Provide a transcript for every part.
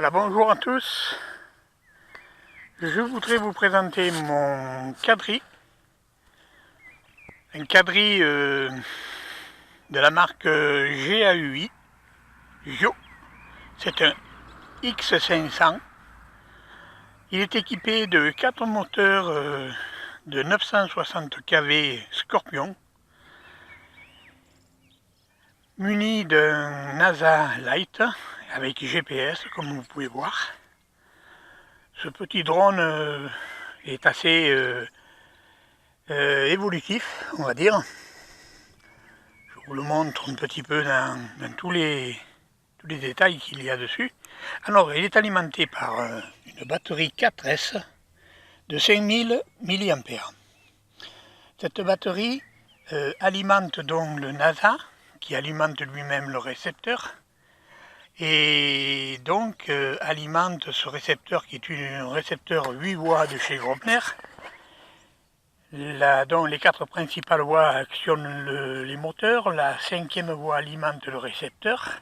Voilà, bonjour à tous. Je voudrais vous présenter mon quadri. Un quadri de la marque GAUI. JO. C'est un X500. Il est équipé de 4 moteurs de 960 kV Scorpion, muni d'un NASA Lite avec GPS, comme vous pouvez voir. Ce petit drone est assez évolutif, on va dire. Je vous le montre un petit peu dans tous les détails qu'il y a dessus. Alors, il est alimenté par une batterie 4S de 5000 mAh. Cette batterie alimente donc le NASA, qui alimente lui-même le récepteur, et donc alimente ce récepteur qui est un récepteur 8 voies de chez Grobner, dont les 4 principales voies actionnent les moteurs. La 5e voie alimente le récepteur.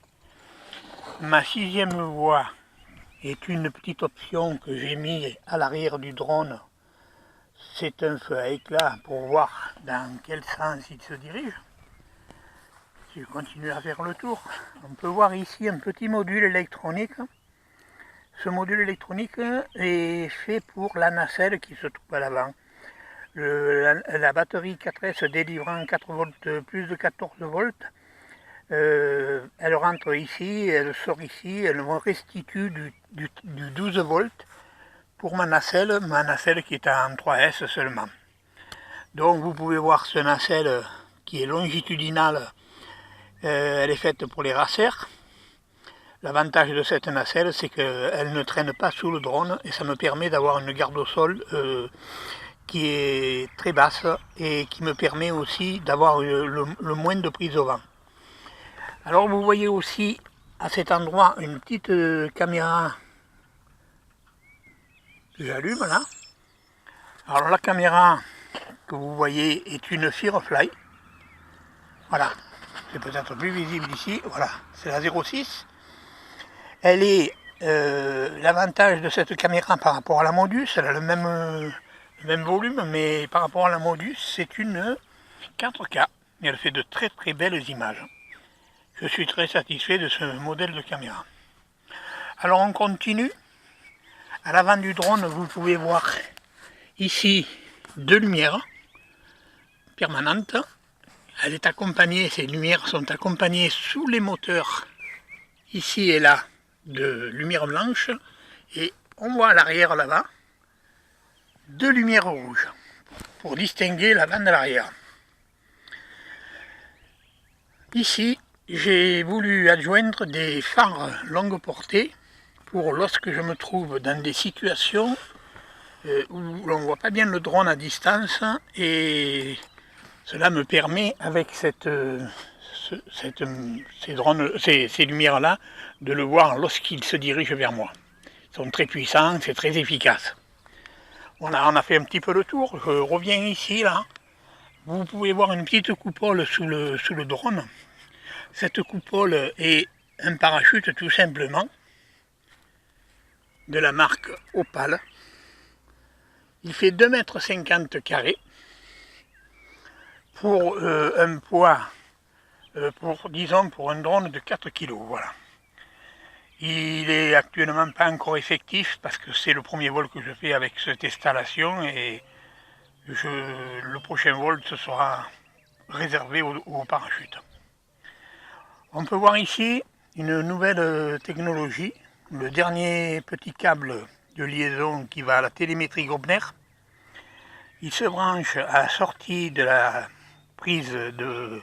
Ma 6e voie est une petite option que j'ai mis à l'arrière du drone. C'est un feu à éclat pour voir dans quel sens il se dirige. Si je continue à faire le tour, on peut voir ici un petit module électronique. Ce module électronique est fait pour la nacelle qui se trouve à l'avant. La batterie 4S délivrant 4 volts, plus de 14 volts, elle rentre ici, elle sort ici, elle me restitue du 12 volts pour ma nacelle qui est en 3S seulement. Donc vous pouvez voir ce nacelle qui est longitudinale, elle est faite pour les racers. L'avantage de cette nacelle, c'est qu'elle ne traîne pas sous le drone et ça me permet d'avoir une garde au sol qui est très basse et qui me permet aussi d'avoir le moins de prise au vent. Alors vous voyez aussi à cet endroit une petite caméra que j'allume là. Alors la caméra que vous voyez est une Firefly. Voilà, c'est peut-être plus visible ici. Voilà, c'est la 06. Elle est l'avantage de cette caméra par rapport à la Modus, elle a le même volume, mais par rapport à la Modus, c'est une 4K. Et elle fait de très très belles images. Je suis très satisfait de ce modèle de caméra. Alors on continue. À l'avant du drone, vous pouvez voir ici 2 lumières permanentes. Elle est accompagnée, ces lumières sont accompagnées sous les moteurs, ici et là, de lumière blanche. Et on voit à l'arrière là-bas 2 lumières rouges pour distinguer l'avant de l'arrière. Ici, j'ai voulu adjoindre des phares longue portée pour lorsque je me trouve dans des situations où l'on ne voit pas bien le drone à distance, et cela me permet avec ces lumières-là de le voir lorsqu'il se dirige vers moi. Ils sont très puissants, c'est très efficace. On a fait un petit peu le tour, je reviens ici là. Vous pouvez voir une petite coupole sous le drone. Cette coupole est un parachute tout simplement de la marque Opal. Il fait 2,50 m carrés pour un poids, pour un drone de 4 kg. Voilà. Il est actuellement pas encore effectif parce que c'est le premier vol que je fais avec cette installation, et le prochain vol ce sera réservé au parachute. On peut voir ici une nouvelle technologie, le dernier petit câble de liaison qui va à la télémétrie Grobner. Il se branche à la sortie de la prise de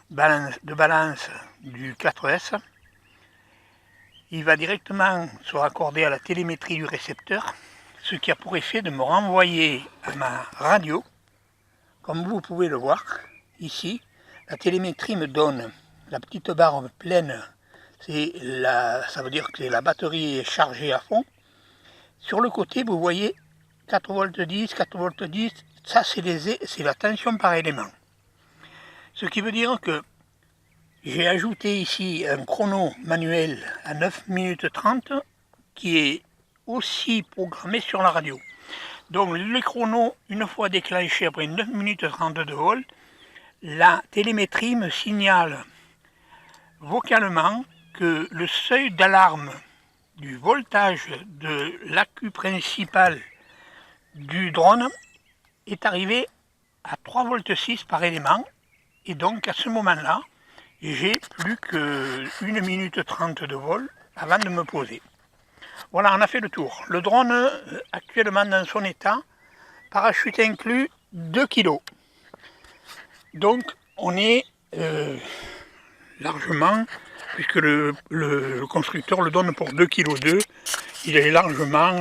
balance du 4S. Il va directement se raccorder à la télémétrie du récepteur, ce qui a pour effet de me renvoyer à ma radio. Comme vous pouvez le voir ici, la télémétrie me donne la petite barre pleine, ça veut dire que la batterie est chargée à fond. Sur le côté, vous voyez 4 volts 10, 4 volts 10, ça c'est la tension par élément. Ce qui veut dire que j'ai ajouté ici un chrono manuel à 9 minutes 30 qui est aussi programmé sur la radio. Donc les chronos, une fois déclenchés après 9 minutes 32 vol, la télémétrie me signale vocalement que le seuil d'alarme du voltage de l'accu principal du drone est arrivé à 3,6 V par élément, et donc à ce moment-là, j'ai plus que 1 minute 30 de vol avant de me poser. Voilà, on a fait le tour. Le drone, actuellement dans son état, parachute inclus, 2 kg. Donc on est largement, puisque le constructeur le donne pour 2,2 kg, il est largement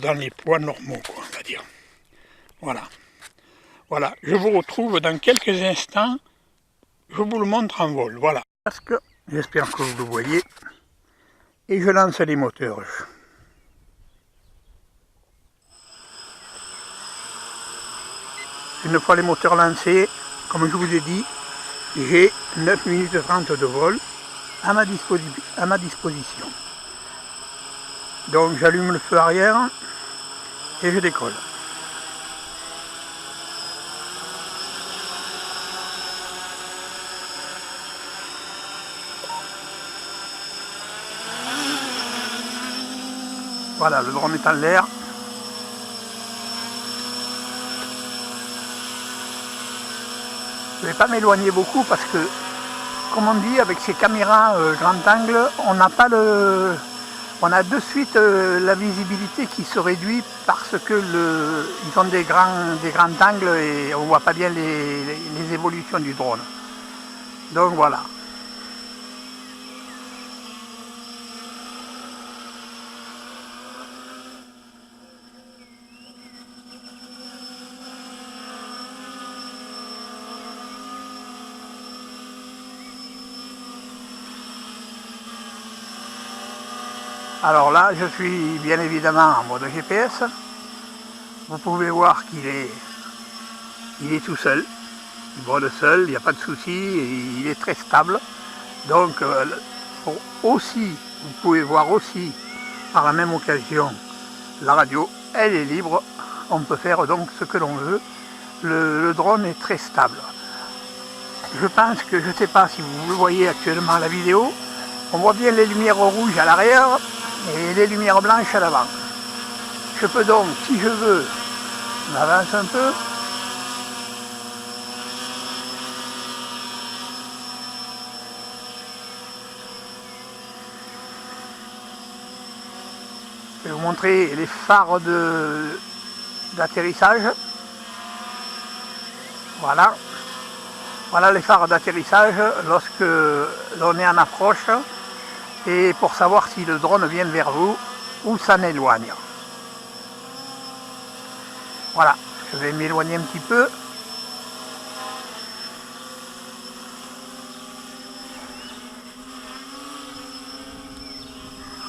dans les poids normaux, quoi, on va dire. Voilà. Voilà, je vous retrouve dans quelques instants, je vous le montre en vol, voilà. J'espère que vous le voyez, et je lance les moteurs. Une fois les moteurs lancés, comme je vous ai dit, j'ai 9 minutes 30 de vol à ma disposition. Donc j'allume le feu arrière et je décolle. Voilà, le drone est en l'air. Je ne vais pas m'éloigner beaucoup parce que, comme on dit, avec ces caméras grand angle, on a de suite la visibilité qui se réduit parce que ils ont des grands angles et on ne voit pas bien les évolutions du drone. Donc voilà. Alors là, je suis bien évidemment en mode GPS. Vous pouvez voir qu'il est tout seul. Il vole seul, il n'y a pas de souci, il est très stable. Donc, vous pouvez voir aussi, par la même occasion, la radio, elle est libre. On peut faire donc ce que l'on veut. Le drone est très stable. Je pense que, je ne sais pas si vous le voyez actuellement à la vidéo, on voit bien les lumières rouges à l'arrière et les lumières blanches à l'avant. Je peux donc, si je veux, m'avance un peu. Je vais vous montrer les phares d'atterrissage. Voilà. Voilà les phares d'atterrissage lorsque l'on est en approche et pour savoir si le drone vient vers vous ou s'en éloigne. Voilà, je vais m'éloigner un petit peu.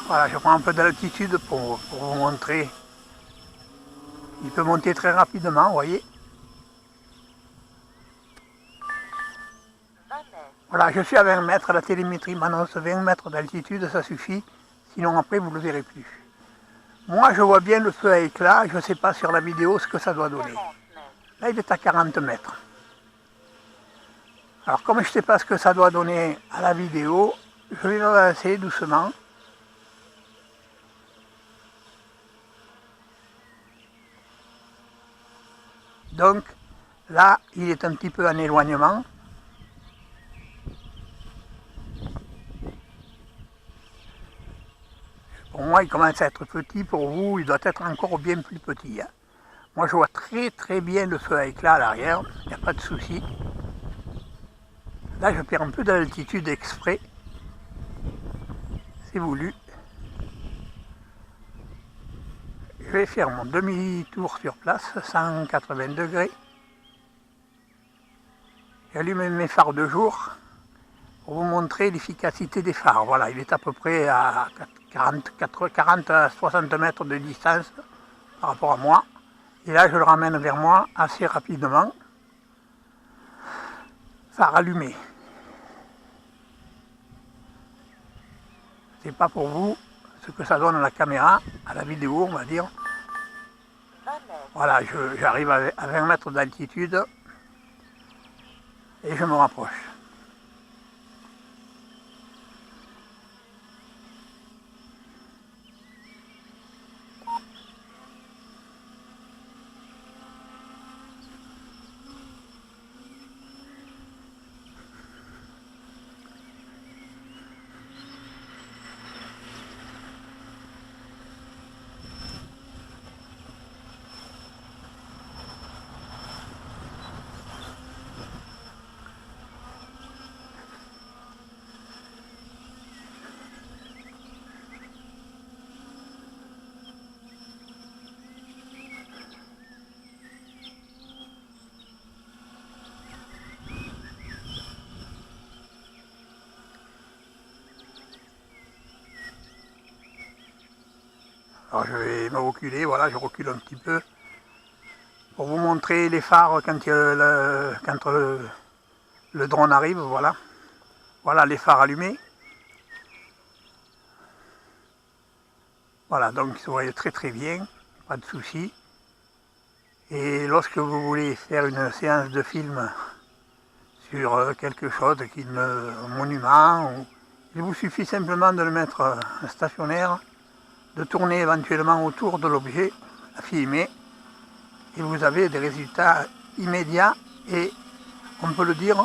Voilà, je prends un peu d'altitude pour vous montrer. Il peut monter très rapidement, vous voyez. Voilà, je suis à 20 mètres, la télémétrie m'annonce 20 mètres d'altitude, ça suffit, sinon après vous ne le verrez plus. Moi je vois bien le feu à éclat, je ne sais pas sur la vidéo ce que ça doit donner. Là il est à 40 mètres. Alors comme je ne sais pas ce que ça doit donner à la vidéo, je vais avancer doucement. Donc là il est un petit peu en éloignement. Pour moi, il commence à être petit, pour vous, il doit être encore bien plus petit. Hein. Moi, je vois très bien le feu à éclat à l'arrière, il n'y a pas de souci. Là, je perds un peu d'altitude exprès. C'est voulu. Je vais faire mon demi-tour sur place, 180 degrés. J'allume mes phares de jour pour vous montrer l'efficacité des phares. Voilà, il est à peu près à 40 à 60 mètres de distance par rapport à moi. Et là, je le ramène vers moi assez rapidement. Phare allumé. C'est pas pour vous, ce que ça donne à la caméra, à la vidéo on va dire. Voilà, j'arrive à 20 mètres d'altitude et je me rapproche. Alors je vais me reculer, voilà, je recule un petit peu pour vous montrer les phares quand le drone arrive, voilà. Voilà les phares allumés. Voilà, donc ils se voient très très bien, pas de souci. Et lorsque vous voulez faire une séance de film sur quelque chose, un monument, il vous suffit simplement de le mettre stationnaire, de tourner éventuellement autour de l'objet à filmer, et vous avez des résultats immédiats et, on peut le dire,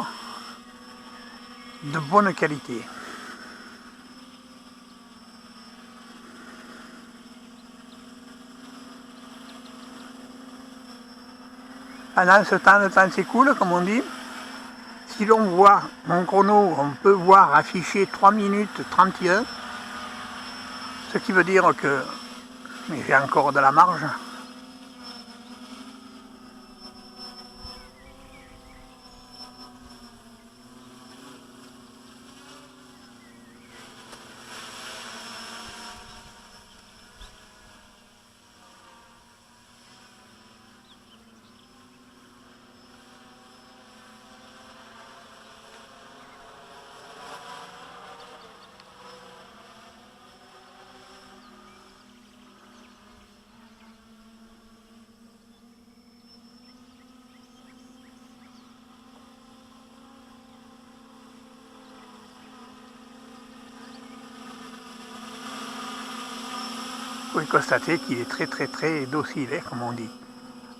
de bonne qualité. Pendant ce temps, le temps s'écoule, comme on dit. Si l'on voit mon chrono, on peut voir affiché 3 minutes 31, ce qui veut dire que j'ai encore de la marge. Vous pouvez constater qu'il est très docile, hein, comme on dit.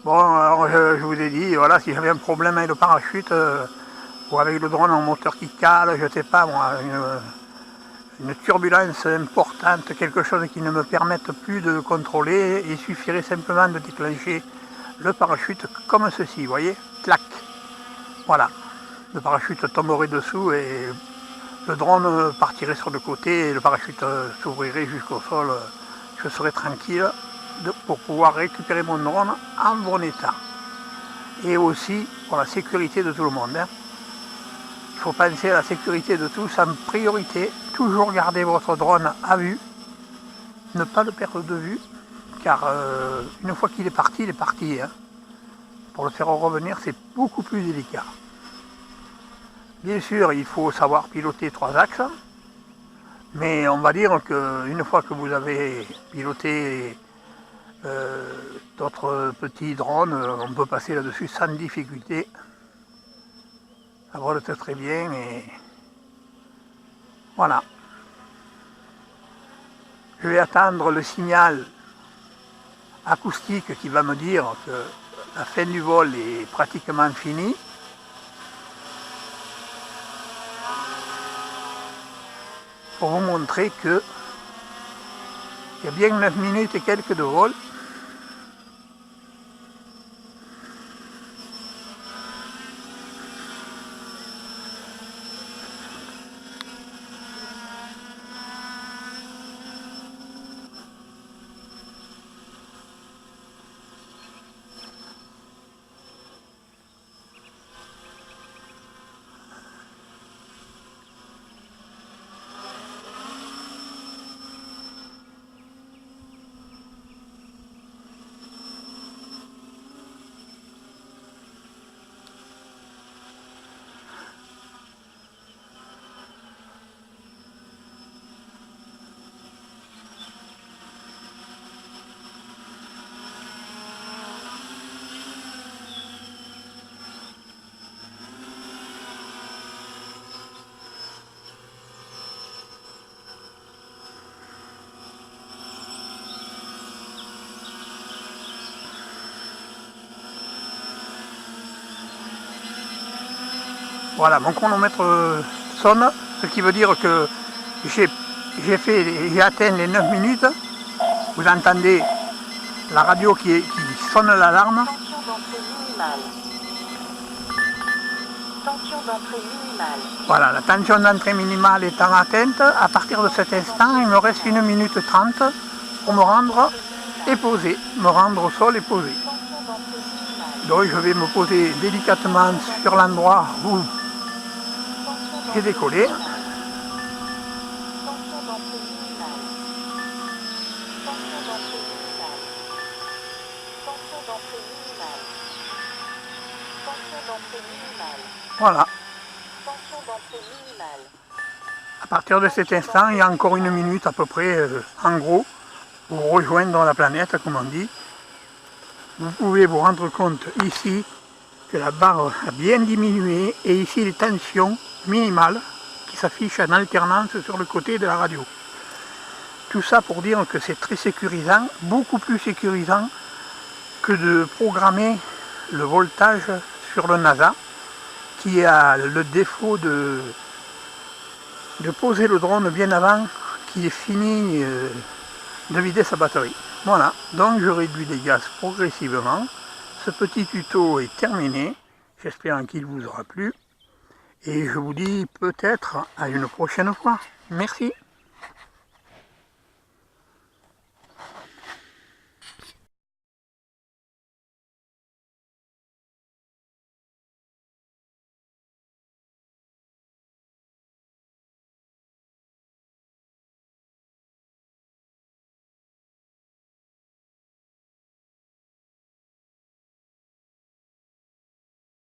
Bon, alors je vous ai dit, voilà, si j'avais un problème avec le parachute, ou avec le drone en moteur qui cale, je ne sais pas moi, une turbulence importante, quelque chose qui ne me permette plus de le contrôler, il suffirait simplement de déclencher le parachute comme ceci, vous voyez, clac, voilà, le parachute tomberait dessous et le drone partirait sur le côté et le parachute s'ouvrirait jusqu'au sol, je serais tranquille pour pouvoir récupérer mon drone en bon état. Et aussi pour la sécurité de tout le monde. Hein. Il faut penser à la sécurité de tous en priorité. Toujours garder votre drone à vue. Ne pas le perdre de vue. Car une fois qu'il est parti, il est parti. Hein. Pour le faire revenir, c'est beaucoup plus délicat. Bien sûr, il faut savoir piloter 3 axes. Mais on va dire qu'une fois que vous avez piloté d'autres petits drones, on peut passer là-dessus sans difficulté. Ça vole très bien et voilà. Je vais attendre le signal acoustique qui va me dire que la fin du vol est pratiquement finie. Pour vous montrer que il y a bien 9 minutes et quelques de vol. Voilà, mon chronomètre sonne, ce qui veut dire que j'ai atteint les 9 minutes. Vous entendez la radio qui sonne l'alarme. Tension d'entrée minimale. Tension d'entrée minimale. Voilà, la tension d'entrée minimale étant atteinte, à partir de cet instant, il me reste 1 minute 30 pour me rendre et poser, me rendre au sol et poser. Donc je vais me poser délicatement sur l'endroit où j'ai décollé. Voilà. À partir de cet instant, il y a encore 1 minute à peu près, en gros, pour rejoindre la planète, comme on dit. Vous pouvez vous rendre compte ici que la barre a bien diminué et ici les tensions minimales qui s'affichent en alternance sur le côté de la radio. Tout ça pour dire que c'est très sécurisant, beaucoup plus sécurisant que de programmer le voltage sur le NASA, qui a le défaut de poser le drone bien avant qu'il ait fini de vider sa batterie. Voilà, donc je réduis les gaz progressivement. Ce petit tuto est terminé, j'espère qu'il vous aura plu. Et je vous dis peut-être à une prochaine fois. Merci.